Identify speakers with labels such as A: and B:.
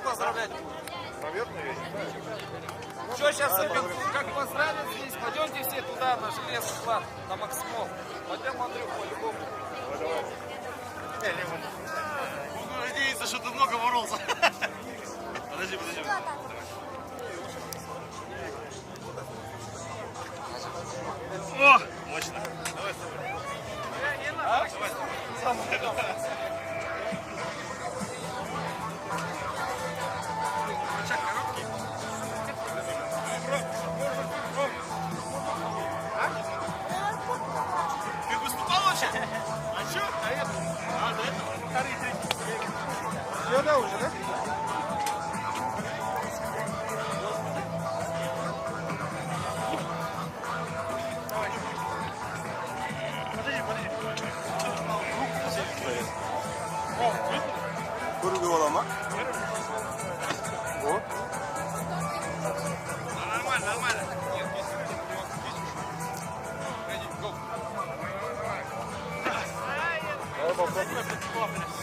A: поздравлять?
B: Наверное, я не знаю.
A: Что сейчас, как поздравят здесь? Пойдемте все туда, на железный склад, на Максимов. Пойдем, Андрюх, по-любому.
B: Давай.
C: Буду надеяться, что ты много боролся. Подожди. О, мощно. Давай, Ты выступал вообще? А что? До этого?
B: Все, да, уже, да? Kurgu olama. Вот.
C: Нормально.
B: Давай попробуем.